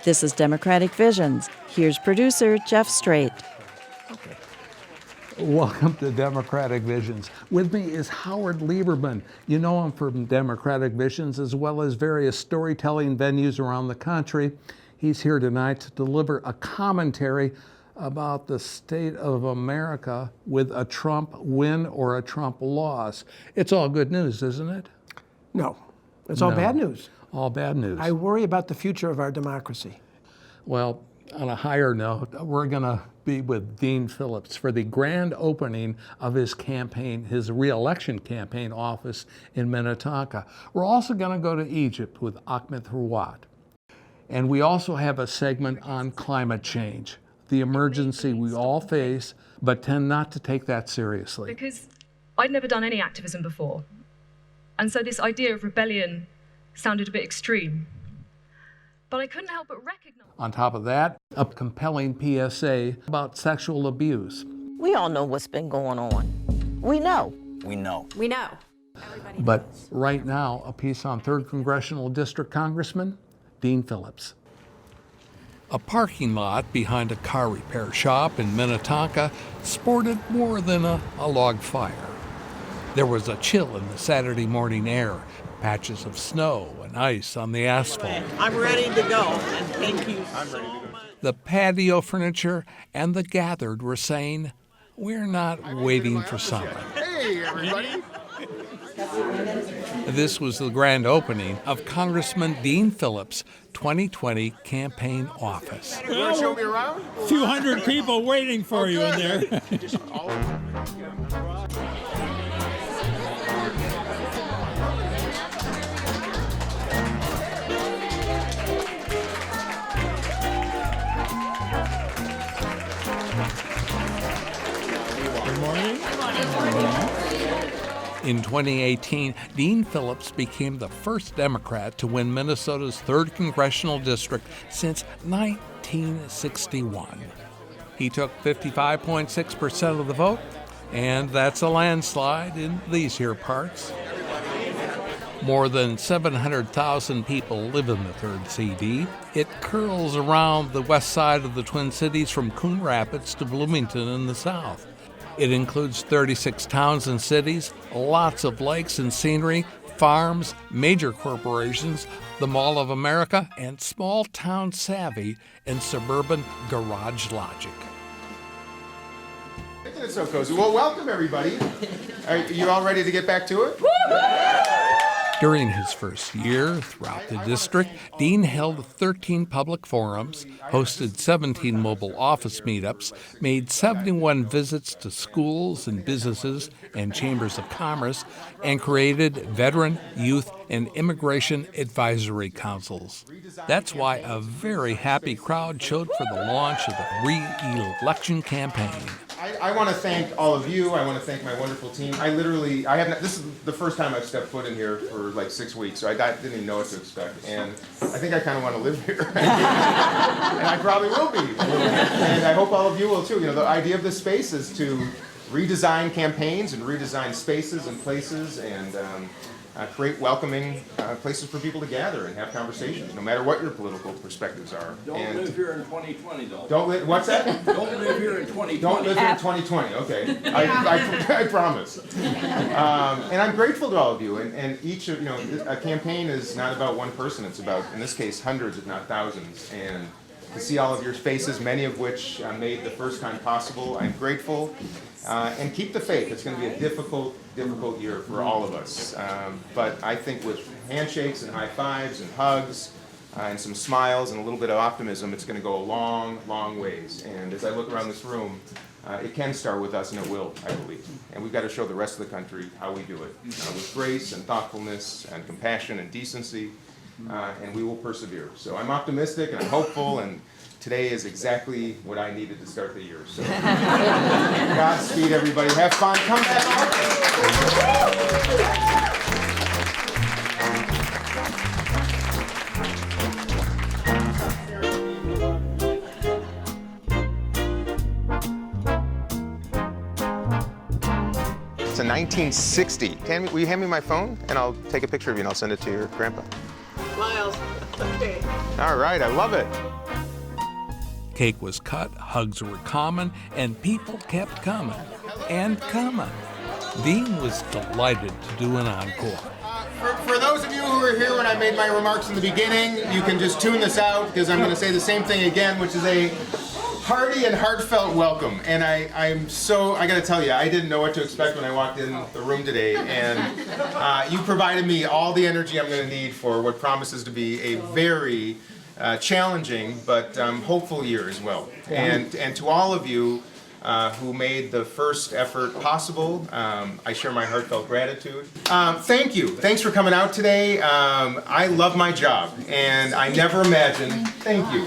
This is Democratic Visions. Here's producer Jeff Strate. Welcome to Democratic Visions. With me is Howard Lieberman. You know him from Democratic Visions as well as various storytelling venues around the country. He's here tonight to deliver a commentary about the state of America with a Trump win or a Trump loss. It's all good news, isn't it? No, it's all bad news. All bad news. I worry about the future of our democracy. Well, on a higher note, we're going to be with Dean Phillips for the grand opening of his campaign, his re-election campaign office in Minnetonka. We're also going to go to Egypt with Ahmed Tharwat. And we also have a segment on climate change, the emergency we all face, but tend not to take that seriously. Because I'd never done any activism before. And so this idea of rebellion sounded a bit extreme. But I couldn't help but recognize. On top of that, a compelling PSA about sexual abuse. We all know what's been going on. We know. We know. We know. But right now, a piece on 3rd Congressional District Congressman Dean Phillips. A parking lot behind a car repair shop in Minnetonka sported more than a log fire. There was a chill in the Saturday morning air, patches of snow and ice on the asphalt. I'm ready to go, and thank you so much. The patio furniture and the gathered were saying, "We're not waiting for summer." Hey, everybody. This was the grand opening of Congressman Dean Phillips' 2020 campaign office. You want to show me around? A few hundred people waiting for you in there. Good morning. In 2018, Dean Phillips became the first Democrat to win Minnesota's 3rd Congressional District since 1961. He took 55.6% of the vote, and that's a landslide in these here parts. More than 700,000 people live in the 3rd CD. It curls around the west side of the Twin Cities from Coon Rapids to Bloomington in the south. It includes 36 towns and cities, lots of lakes and scenery, farms, major corporations, the Mall of America, and small town savvy and suburban garage logic. It's so cozy. Well, welcome, everybody. Are you all ready to get back to it? During his first year throughout the district, Dean held 13 public forums, hosted 17 mobile office meetups, made 71 visits to schools and businesses and chambers of commerce, and created veteran, youth, and immigration advisory councils. That's why a very happy crowd showed for the launch of the re-election campaign. I want to thank all of you. I want to thank my wonderful team. This is the first time I've stepped foot in here for like 6 weeks, so I didn't even know what to expect. And I think I kind of want to live here. And I probably will be. And I hope all of you will too. You know, the idea of this space is to redesign campaigns and redesign spaces and places and create welcoming places for people to gather and have conversations, no matter what your political perspectives are. Don't live here in 2020, though. What's that? Don't live here in 2020. Don't live here in 2020, okay. I promise. And I'm grateful to all of you. And each of, a campaign is not about one person. It's about, in this case, hundreds, if not thousands. And to see all of your faces, many of which made the first time possible, I'm grateful. And keep the faith. It's going to be a difficult year for all of us. But I think with handshakes and high fives and hugs and some smiles and a little bit of optimism, it's going to go a long, long ways. And as I look around this room, it can start with us, and it will, I believe. And we've got to show the rest of the country how we do it with grace and thoughtfulness and compassion and decency, and we will persevere. So I'm optimistic and I'm hopeful, and today is exactly what I needed to start the year. So Godspeed, everybody. Have fun. Come back often. It's a 1960. Will you hand me my phone? And I'll take a picture of you and I'll send it to your grandpa. Smiles. Okay. All right, I love it. Cake was cut, hugs were common, and people kept coming and coming. Dean was delighted to do an encore. For those of you who were here when I made my remarks in the beginning, you can just tune this out because I'm going to say the same thing again, which is a hearty and heartfelt welcome. And I got to tell you, I didn't know what to expect when I walked in the room today. And you provided me all the energy I'm going to need for what promises to be a very challenging but hopeful year as well. And to all of you who made the first effort possible, I share my heartfelt gratitude. Thank you. Thanks for coming out today. I love my job, and I never imagined, thank you.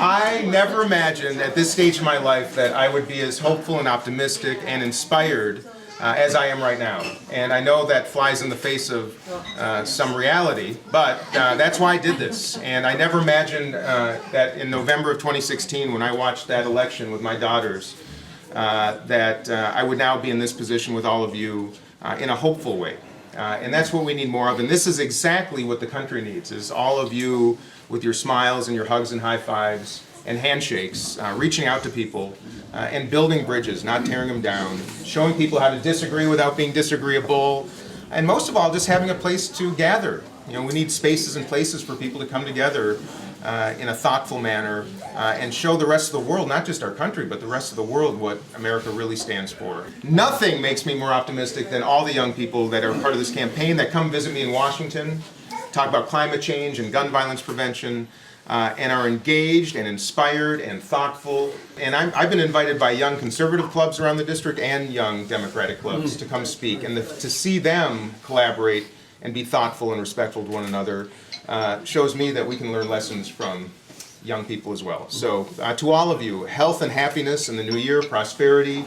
I never imagined at this stage of my life that I would be as hopeful and optimistic and inspired as I am right now. And I know that flies in the face of some reality, but that's why I did this. And I never imagined that in November of 2016, when I watched that election with my daughters, that I would now be in this position with all of you in a hopeful way. And that's what we need more of. And this is exactly what the country needs, is all of you with your smiles and your hugs and high fives and handshakes, reaching out to people and building bridges, not tearing them down, showing people how to disagree without being disagreeable, and most of all, just having a place to gather. You know, we need spaces and places for people to come together in a thoughtful manner and show the rest of the world, not just our country, but the rest of the world, what America really stands for. Nothing makes me more optimistic than all the young people that are part of this campaign that come visit me in Washington, talk about climate change and gun violence prevention, and are engaged and inspired and thoughtful. And I've been invited by young conservative clubs around the district and young Democratic clubs to come speak. And to see them collaborate and be thoughtful and respectful to one another shows me that we can learn lessons from young people as well. So to all of you, health and happiness in the new year, prosperity.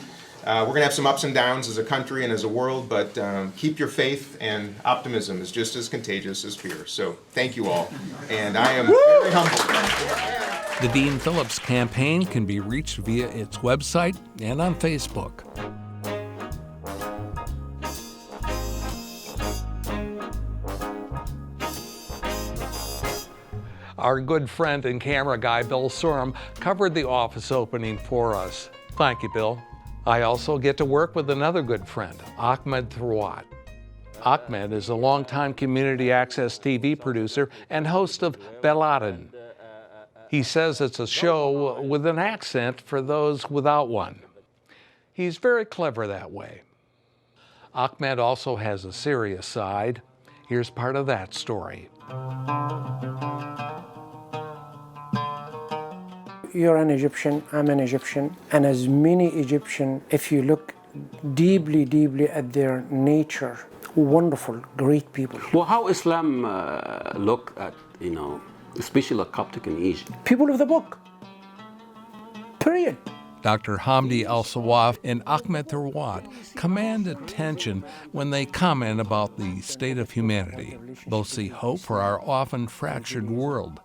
We're going to have some ups and downs as a country and as a world, but keep your faith, and optimism is just as contagious as fear. So thank you all, and I am very humbled. The Dean Phillips campaign can be reached via its website and on Facebook. Our good friend and camera guy, Bill Sorum, covered the office opening for us. Thank you, Bill. I also get to work with another good friend, Ahmed Tharwat. Achmed is a longtime community access TV producer and host of Beladen. He says it's a show with an accent for those without one. He's very clever that way. Ahmed also has a serious side. Here's part of that story. You're an Egyptian, I'm an Egyptian, and as many Egyptian, if you look deeply, deeply at their nature, wonderful, great people. Well, how Islam look at, especially Coptic in Egypt? People of the book, period. Dr. Hamdi El-Sawaf and Ahmed Tharwat command attention when they comment about the state of humanity. Both see hope for our often fractured world.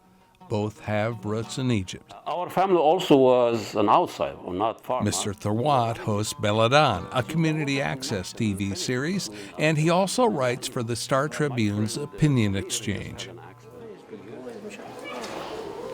Both have roots in Egypt. Our family also was an outsider, or not far. Mr. Tharwat hosts Beladan, a community access TV series, and he also writes for the Star Tribune's Opinion Exchange.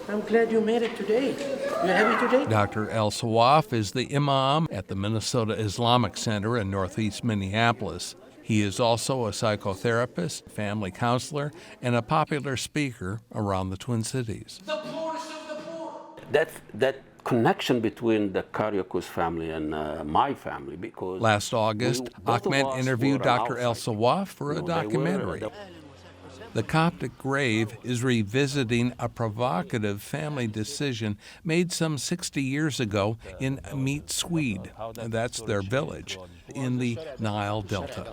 I'm glad you made it today. You happy today? Dr. El-Sawaf is the imam at the Minnesota Islamic Center in Northeast Minneapolis. He is also a psychotherapist, family counselor, and a popular speaker around the Twin Cities. The poorest of the poor. That connection between the Karyakos family and my family, because last August, Achmed interviewed Dr. El-Sawaf for a documentary. The Coptic grave is revisiting a provocative family decision made some 60 years ago in Meet Swede. That's their village in the Nile Delta.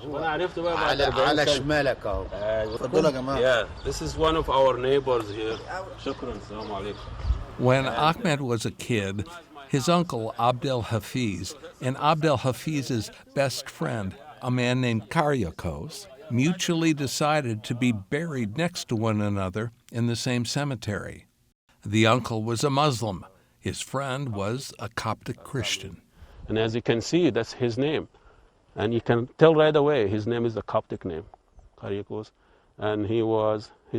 Yeah, this is one of our neighbors here. When Ahmed was a kid, his uncle Abdel Hafiz and Abdel Hafiz's best friend, a man named Karyakos, mutually decided to be buried next to one another in the same cemetery. The uncle was a Muslim. His friend was a Coptic Christian. And as you can see, that's his name. And you can tell right away his name is the Coptic name, Karyakos. and he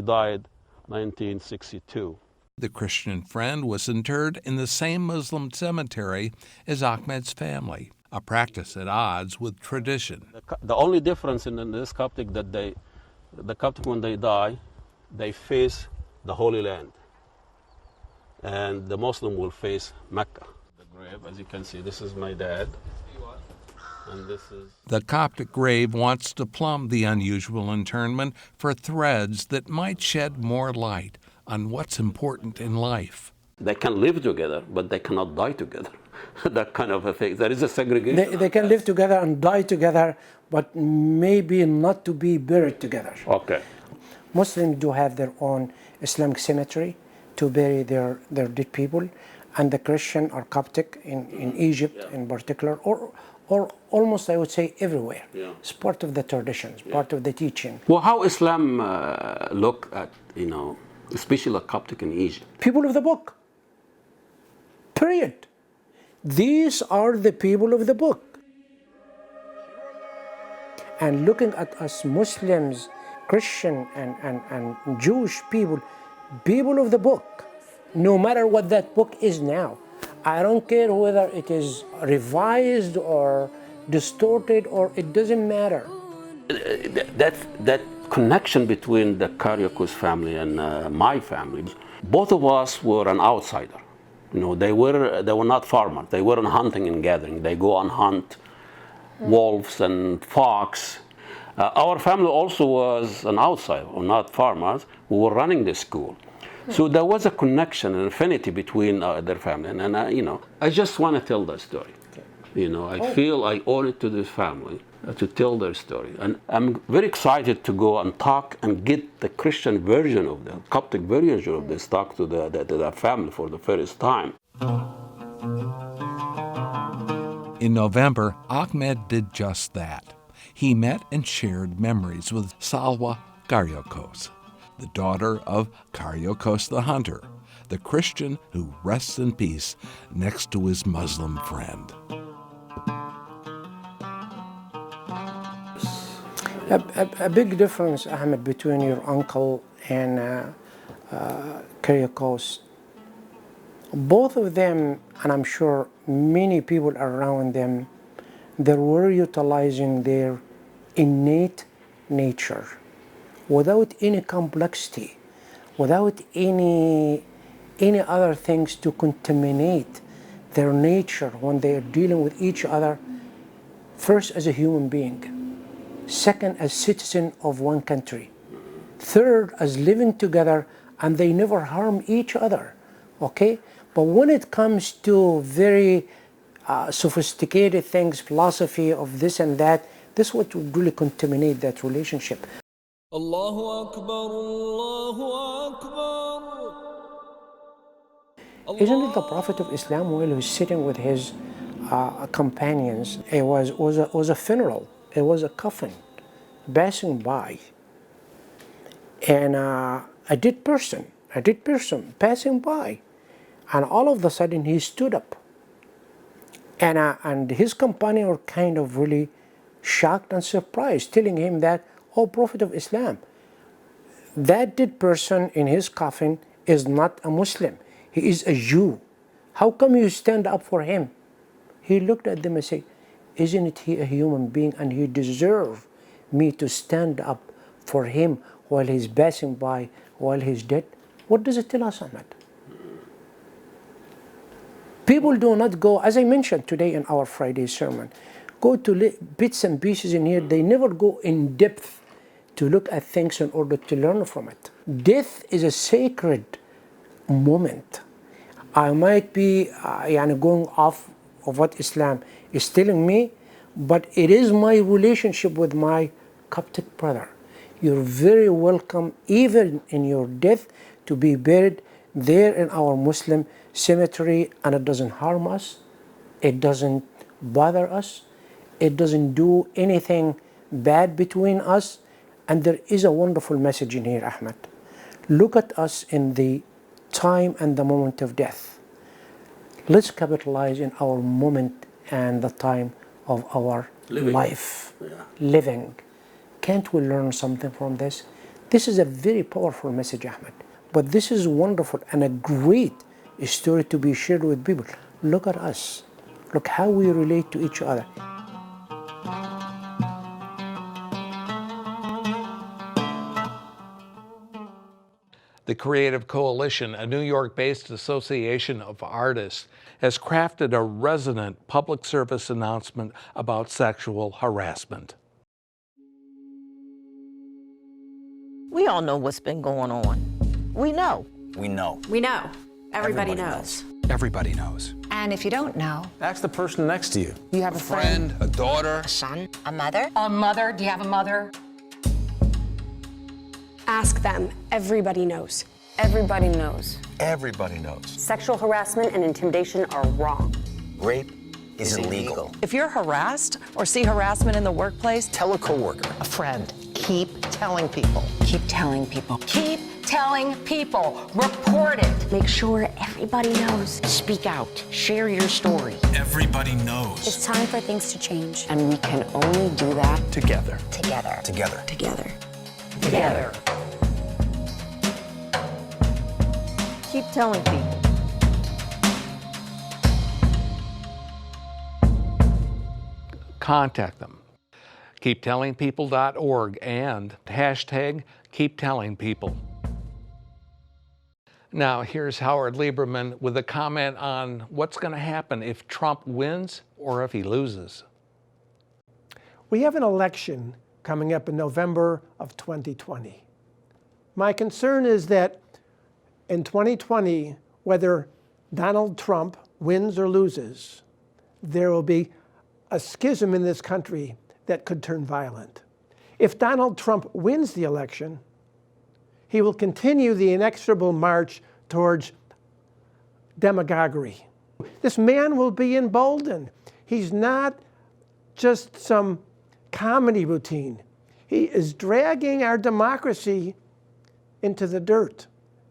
died 1962. The Christian friend was interred in the same Muslim cemetery as Ahmed's family, a practice at odds with tradition. The only difference in this Coptic that the Coptic, when they die, they face the Holy Land, and the Muslim will face Mecca. The grave, as you can see, this is my dad, and this is... The Coptic grave wants to plumb the unusual interment for threads that might shed more light on what's important in life. They can live together, but they cannot die together. That kind of a thing. There is a segregation. They can live together and die together, but maybe not to be buried together. Okay. Muslims do have their own Islamic cemetery to bury their dead people, and the Christian or Coptic in Egypt in particular, or almost I would say everywhere. Yeah. It's part of the traditions, part of the teaching. Well, how Islam look at, especially the Coptic in Egypt? People of the book. Period. These are the people of the book. And looking at us Muslims, Christian and Jewish people of the book, no matter what that book is now. I don't care whether it is revised or distorted, or it doesn't matter. That connection between the Kariakos family and my family, both of us were an outsider. They were not farmers. They weren't hunting and gathering. They go and hunt wolves and fox. Our family also was an outsider, or not farmers, who were running the school. So there was a connection and affinity between their family. And I just want to tell that story. I feel I owe it to this family to tell their story. And I'm very excited to go and talk and get the Christian version of the Coptic version of this, talk to the family for the first time. In November, Achmed did just that. He met and shared memories with Salwa Karyakos, the daughter of Karyakos the hunter, the Christian who rests in peace next to his Muslim friend. A big difference, Ahmed, between your uncle and Karyakos. Both of them, and I'm sure many people around them, they were utilizing their innate nature without any complexity, without any other things to contaminate their nature when they are dealing with each other, first as a human being, second as citizen of one country, third as living together, and they never harm each other, okay? But when it comes to very sophisticated things, philosophy of this and that, this is what would really contaminate that relationship. Allahu Akbar, Allahu Akbar. Isn't it the Prophet of Islam while he was sitting with his companions? It was a funeral. It was a coffin passing by, and a dead person passing by, and all of a sudden he stood up, and his companion were kind of really shocked and surprised, telling him that, "Oh, Prophet of Islam, that dead person in his coffin is not a Muslim. He is a Jew. How come you stand up for him?" He looked at them and said, "Isn't he a human being, and he deserves me to stand up for him while he's passing by, while he's dead?" What does it tell us, Ahmed? People do not go, as I mentioned today in our Friday sermon, go to bits and pieces in here. They never go in depth to look at things in order to learn from it. Death is a sacred moment. I might be going off of what Islam is telling me, but it is my relationship with my Coptic brother. You're very welcome, even in your death, to be buried there in our Muslim cemetery, and it doesn't harm us, it doesn't bother us, it doesn't do anything bad between us. And there is a wonderful message in here, Ahmed. Look at us in the time and the moment of death. Let's capitalize in our moment and the time of our life. Living. Can't we learn something from this? This is a very powerful message, Ahmed. But this is wonderful and a great story to be shared with people. Look at us. Look how we relate to each other. The Creative Coalition, a New York-based association of artists, has crafted a resonant public service announcement about sexual harassment. We all know what's been going on. We know. We know. We know. Everybody knows. Everybody knows. And if you don't know, Ask the person next to you. you have a friend, a daughter. a son, a mother. A mother? Do you have a mother? Ask them. Everybody knows. Everybody knows. Everybody knows. Sexual harassment and intimidation are wrong. Rape is illegal. If you're harassed or see harassment in the workplace, Tell a coworker. A friend. Keep telling people. Keep telling people. Keep telling people. Report it. Make sure everybody knows. Speak out. Share your story. Everybody knows. It's time for things to change. And we can only do that Together. Together. Together. Together. Together. Keep telling people. Contact them. KeepTellingPeople.org and hashtag KeepTellingPeople. Now, here's Howard Lieberman with a comment on what's going to happen if Trump wins or if he loses. We have an election coming up in November of 2020. My concern is that in 2020, whether Donald Trump wins or loses, there will be a schism in this country that could turn violent. If Donald Trump wins the election, he will continue the inexorable march towards demagoguery. This man will be emboldened. He's not just some comedy routine. He is dragging our democracy into the dirt.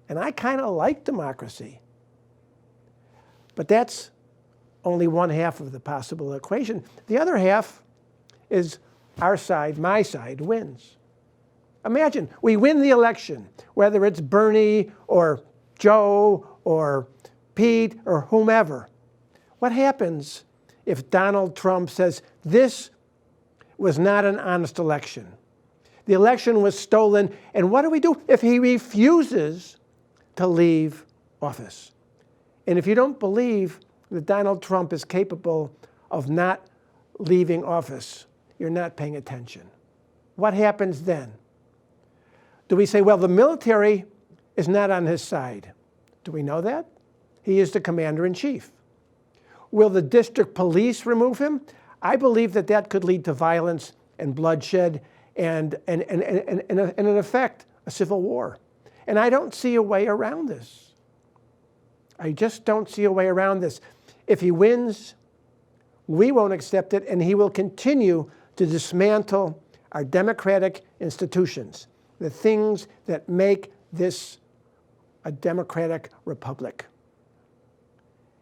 And I kind of like democracy. But that's only one half of the possible equation. The other half is our side, my side, wins. Imagine we win the election, whether it's Bernie or Joe or Pete or whomever. What happens if Donald Trump says this was not an honest election? The election was stolen, and what do we do if he refuses to leave office? And if you don't believe that Donald Trump is capable of not leaving office, you're not paying attention. What happens then? Do we say, well, the military is not on his side? Do we know that? He is the commander-in-chief. Will the district police remove him? I believe that that could lead to violence and bloodshed and in effect, a civil war. And I don't see a way around this. I just don't see a way around this. If he wins, we won't accept it, and he will continue to dismantle our democratic institutions, the things that make this a democratic republic.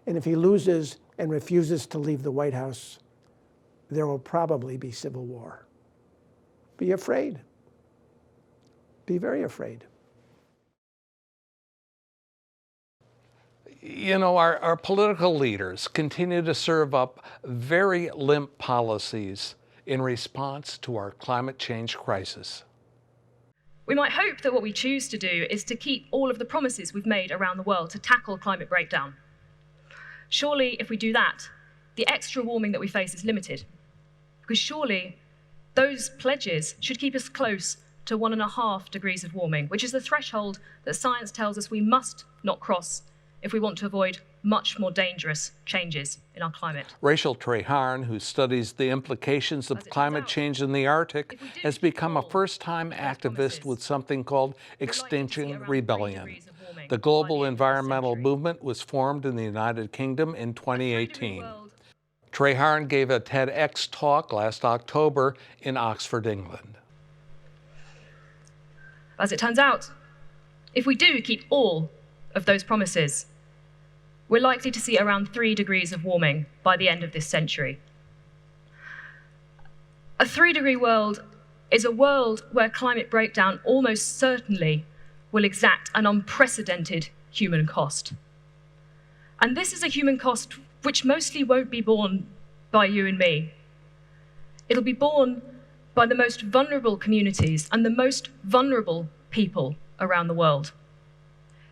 And if he loses and refuses to leave the White House, there will probably be civil war. Be afraid. Be very afraid. You know, our political leaders continue to serve up very limp policies in response to our climate change crisis. We might hope that what we choose to do is to keep all of the promises we've made around the world to tackle climate breakdown. Surely, if we do that, the extra warming that we face is limited. Because surely, those pledges should keep us close to 1.5 degrees of warming, which is the threshold that science tells us we must not cross if we want to avoid much more dangerous changes in our climate. Rachel Treharne, who studies the implications of climate change in the Arctic, has become a first-time activist with something called Extinction Rebellion. The global environmental movement was formed in the United Kingdom in 2018. Treharne gave a TEDx talk last October in Oxford, England. As it turns out, if we do keep all of those promises, we're likely to see around 3 degrees of warming by the end of this century. A 3-degree world is a world where climate breakdown almost certainly will exact an unprecedented human cost. And this is a human cost which mostly won't be borne by you and me. It'll be borne by the most vulnerable communities and the most vulnerable people around the world.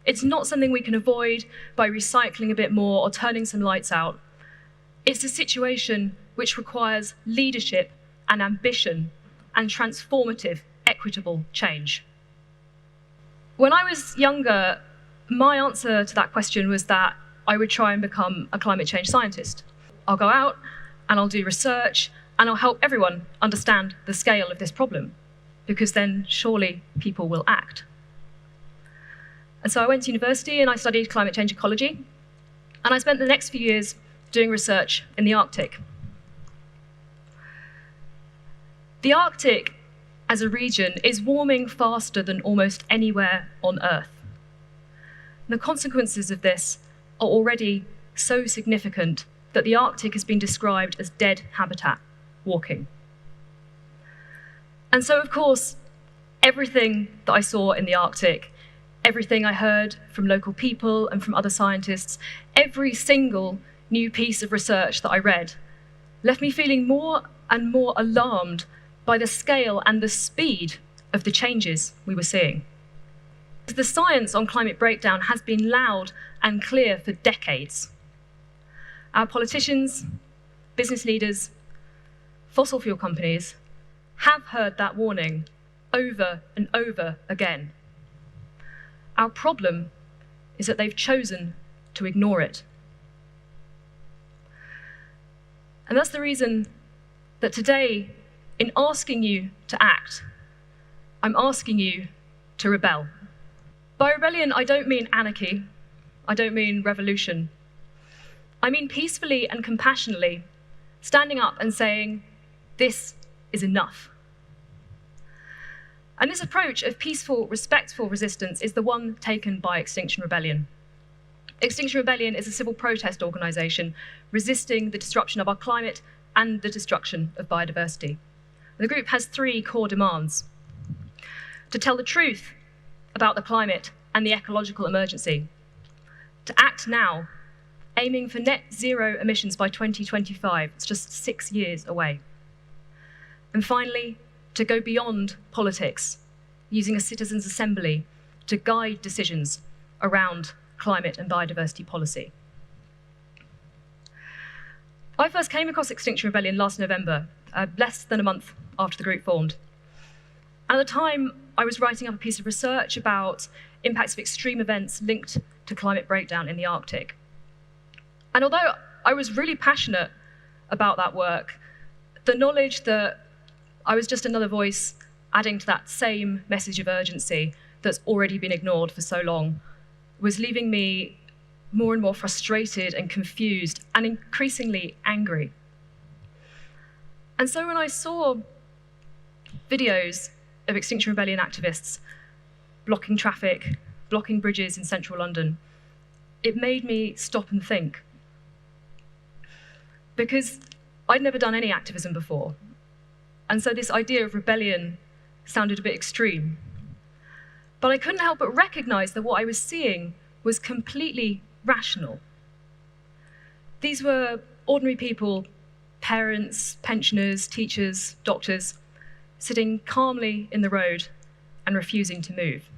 It's not something we can avoid by recycling a bit more or turning some lights out. It's a situation which requires leadership and ambition and transformative, equitable change. When I was younger, my answer to that question was that I would try and become a climate change scientist. I'll go out and I'll do research and I'll help everyone understand the scale of this problem, because then surely people will act. And so I went to university and I studied climate change ecology, and I spent the next few years doing research in the Arctic. The Arctic as a region is warming faster than almost anywhere on Earth. The consequences of this are already so significant that the Arctic has been described as dead habitat walking. And so, of course, everything that I saw in the Arctic, everything I heard from local people and from other scientists, every single new piece of research that I read left me feeling more and more alarmed by the scale and the speed of the changes we were seeing. The science on climate breakdown has been loud and clear for decades. Our politicians, business leaders, fossil fuel companies have heard that warning over and over again. Our problem is that they've chosen to ignore it. And that's the reason that today, in asking you to act, I'm asking you to rebel. By rebellion, I don't mean anarchy. I don't mean revolution. I mean peacefully and compassionately standing up and saying, this is enough. And this approach of peaceful, respectful resistance is the one taken by Extinction Rebellion. Extinction Rebellion is a civil protest organisation resisting the disruption of our climate and the destruction of biodiversity. The group has 3 core demands: to tell the truth about the climate and the ecological emergency, to act now, aiming for net zero emissions by 2025, it's just 6 years away, and finally, to go beyond politics, using a citizens' assembly to guide decisions around climate and biodiversity policy. I first came across Extinction Rebellion last November, less than a month after the group formed. At the time, I was writing up a piece of research about impacts of extreme events linked to climate breakdown in the Arctic. And although I was really passionate about that work, the knowledge that I was just another voice adding to that same message of urgency that's already been ignored for so long was leaving me more and more frustrated and confused and increasingly angry. And so when I saw videos of Extinction Rebellion activists blocking traffic, blocking bridges in central London, it made me stop and think. Because I'd never done any activism before. And so this idea of rebellion sounded a bit extreme. But I couldn't help but recognize that what I was seeing was completely rational. These were ordinary people, parents, pensioners, teachers, doctors, sitting calmly in the road and refusing to move.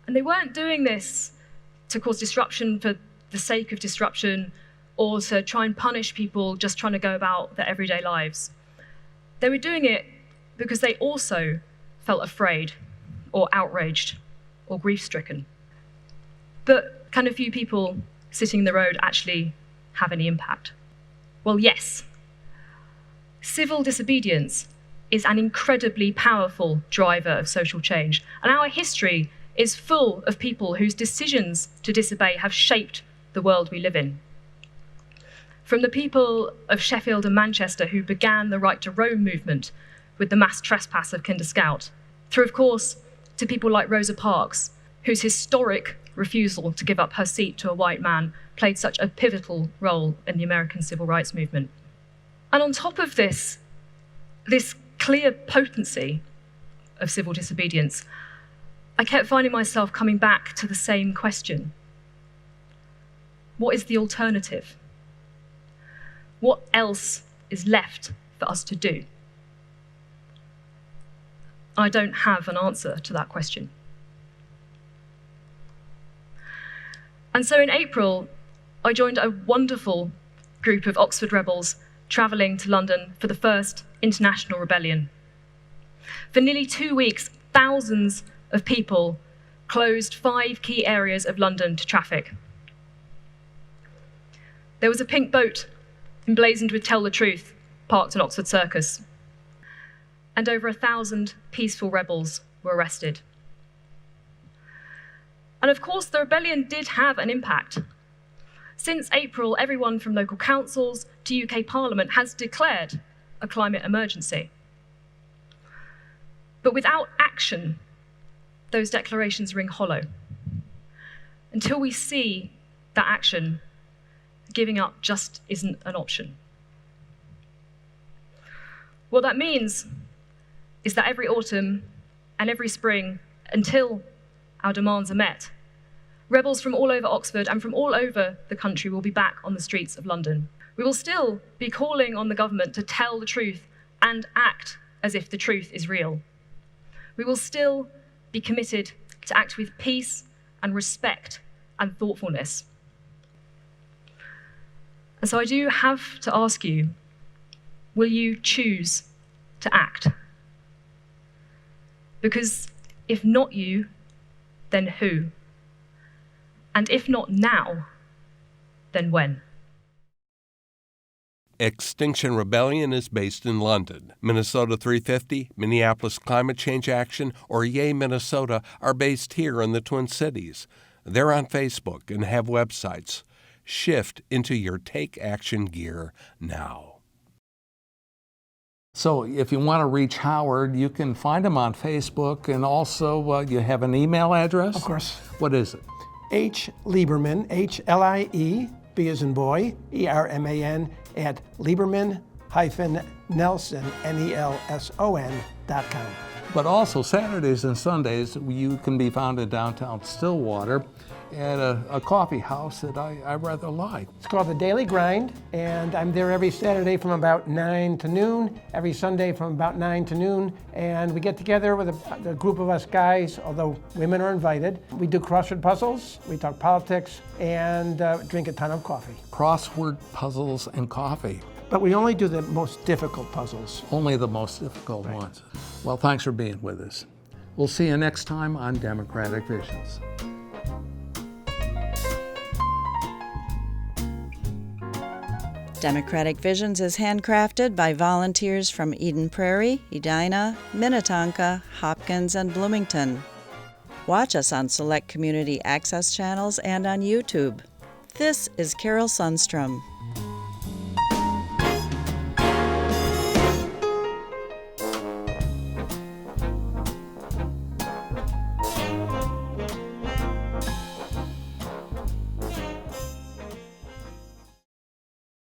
And they weren't doing this to cause disruption for the sake of disruption or to try and punish people just trying to go about their everyday lives. They were doing it because they also felt afraid or outraged or grief-stricken. But can a few people sitting in the road actually have any impact? Well, yes. Civil disobedience is an incredibly powerful driver of social change, and our history is full of people whose decisions to disobey have shaped the world we live in. From the people of Sheffield and Manchester who began the Right to Roam movement with the mass trespass of Kinder Scout, through, of course, to people like Rosa Parks, whose historic refusal to give up her seat to a white man played such a pivotal role in the American civil rights movement. And on top of this clear potency of civil disobedience, I kept finding myself coming back to the same question. What is the alternative? What else is left for us to do? I don't have an answer to that question. And so in April, I joined a wonderful group of Oxford rebels travelling to London for the first international rebellion. For nearly 2 weeks, thousands of people closed 5 key areas of London to traffic. There was a pink boat emblazoned with "Tell the Truth" parked in Oxford Circus, and over 1,000 peaceful rebels were arrested. And of course, the rebellion did have an impact. Since April, everyone from local councils to UK Parliament has declared a climate emergency. But without action, those declarations ring hollow. Until we see that action, giving up just isn't an option. What that means is that every autumn and every spring, until our demands are met, rebels from all over Oxford and from all over the country will be back on the streets of London. We will still be calling on the government to tell the truth and act as if the truth is real. We will still be committed to act with peace and respect and thoughtfulness. And so I do have to ask you, will you choose to act? Because if not you, then who? And if not now, then when? Extinction Rebellion is based in London. Minnesota 350, Minneapolis Climate Change Action, or Yay Minnesota are based here in the Twin Cities. They're on Facebook and have websites. Shift into your Take Action gear now. So if you want to reach Howard, you can find him on Facebook, and also you have an email address? Of course. What is it? H. Lieberman, H-L-I-E, B as in boy, E-R-M-A-N, at Lieberman-Nelson, Nelson.com. But also Saturdays and Sundays, you can be found in downtown Stillwater at a coffee house that I rather like. It's called The Daily Grind, and I'm there every Saturday from about 9 to noon, every Sunday from about 9 to noon, and we get together with a group of us guys, although women are invited. We do crossword puzzles, we talk politics, and drink a ton of coffee. Crossword puzzles and coffee. But we only do the most difficult puzzles. Only the most difficult ones. Well, thanks for being with us. We'll see you next time on Democratic Visions. Democratic Visions is handcrafted by volunteers from Eden Prairie, Edina, Minnetonka, Hopkins, and Bloomington. Watch us on select community access channels and on YouTube. This is Carol Sundstrom.